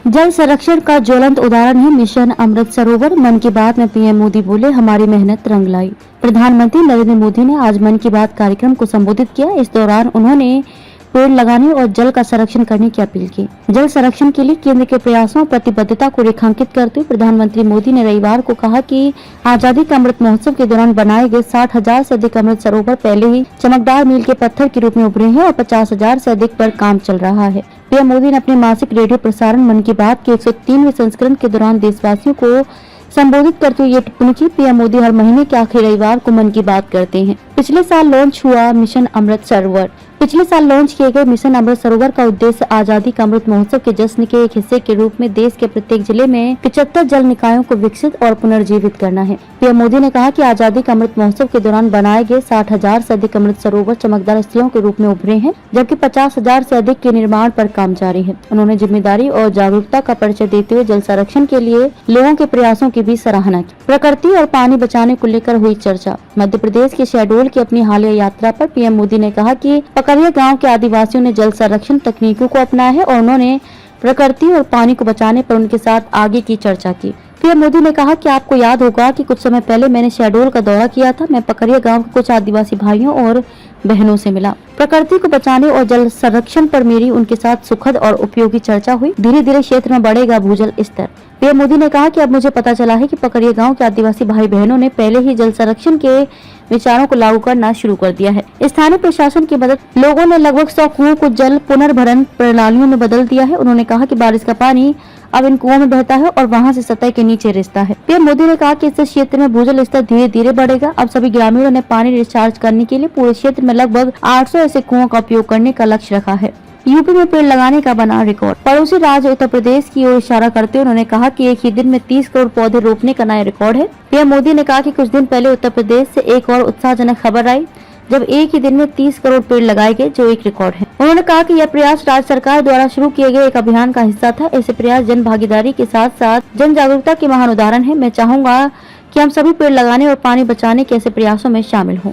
जल संरक्षण का ज्वलंत उदाहरण है मिशन अमृत सरोवर। मन की बात में पीएम मोदी बोले, हमारी मेहनत रंग लाई। प्रधानमंत्री नरेंद्र मोदी ने आज मन की बात कार्यक्रम को संबोधित किया। इस दौरान उन्होंने पेड़ लगाने और जल का संरक्षण करने की अपील की। जल संरक्षण के लिए केंद्र के प्रयासों और प्रतिबद्धता को रेखांकित करते हुए प्रधानमंत्री मोदी ने रविवार को कहा कि आजादी का अमृत महोत्सव के दौरान बनाए गए 60,000 से अधिक अमृत सरोवर पहले ही चमकदार मील के पत्थर के रूप में उभरे हैं और 50,000 से अधिक पर काम चल रहा है। पीएम मोदी ने अपने मासिक रेडियो प्रसारण मन की बात के 103वें संस्करण के दौरान देशवासियों को संबोधित करते हुए ये टिप्पणी की। पीएम मोदी हर महीने के आखिरी रविवार को मन की बात करते हैं। पिछले साल लॉन्च हुआ मिशन अमृत सरोवर। पिछले साल लॉन्च किए गए मिशन अमृत सरोवर का उद्देश्य आजादी का अमृत महोत्सव के जश्न के एक हिस्से के रूप में देश के प्रत्येक जिले में 75 जल निकायों को विकसित और पुनर्जीवित करना है। पीएम मोदी ने कहा कि आजादी का अमृत महोत्सव के दौरान बनाए गए 60,000 से अधिक अमृत सरोवर चमकदार स्थलों के रूप में उभरे हैं, जबकि 50,000 से अधिक के निर्माण पर काम जारी है। उन्होंने जिम्मेदारी और जागरूकता का परिचय देते हुए जल संरक्षण के लिए लोगों के प्रयासों की भी सराहना की। प्रकृति और पानी बचाने को लेकर हुई चर्चा। मध्य प्रदेश के शहडोल की अपनी हालिया यात्रा पर पीएम मोदी ने कहा कि पकरिया गांव के आदिवासियों ने जल संरक्षण तकनीकों को अपनाया है और उन्होंने प्रकृति और पानी को बचाने पर उनके साथ आगे की चर्चा की। पीएम मोदी ने कहा कि आपको याद होगा कि कुछ समय पहले मैंने शहडोल का दौरा किया था। मैं पकरिया गांव के कुछ आदिवासी भाइयों और बहनों से मिला। प्रकृति को बचाने और जल संरक्षण पर मेरी उनके साथ सुखद और उपयोगी चर्चा हुई। धीरे धीरे क्षेत्र में बढ़ेगा भूजल स्तर। पीएम मोदी ने कहा कि अब मुझे पता चला है कि पकरिया गांव के आदिवासी भाई बहनों ने पहले ही जल संरक्षण के विचारों को लागू करना शुरू कर दिया है। स्थानीय प्रशासन की मदद लोगों ने लगभग 100 कुओं को जल पुनर्भरण प्रणालियों में बदल दिया है। उन्होंने कहा कि बारिश का पानी अब इन कुओं में बहता है और वहां से सतह के नीचे रिसता है। पीएम मोदी ने कहा कि इससे क्षेत्र में भूजल स्तर धीरे धीरे बढ़ेगा। अब सभी ग्रामीणों ने पानी रिचार्ज करने के लिए पूरे क्षेत्र में लगभग 800 ऐसे कुओं का उपयोग करने का लक्ष्य रखा है। यूपी में पेड़ लगाने का बना रिकॉर्ड। पड़ोसी राज्य उत्तर प्रदेश की ओर इशारा करते हुए उन्होंने कहा कि एक ही दिन में 30 करोड़ पौधे रोपने का नया रिकॉर्ड है। पीएम मोदी ने कहा कि कुछ दिन पहले उत्तर प्रदेश से एक और उत्साहजनक खबर आई, जब एक ही दिन में 30 करोड़ पेड़ लगाए गए, जो एक रिकॉर्ड है। उन्होंने कहा कि यह प्रयास राज्य सरकार द्वारा शुरू किए गए एक अभियान का हिस्सा था। ऐसे प्रयास जन भागीदारी के साथ साथ जन जागरूकता के महान उदाहरण है। मैं चाहूंगा कि हम सभी पेड़ लगाने और पानी बचाने के ऐसे प्रयासों में शामिल हों।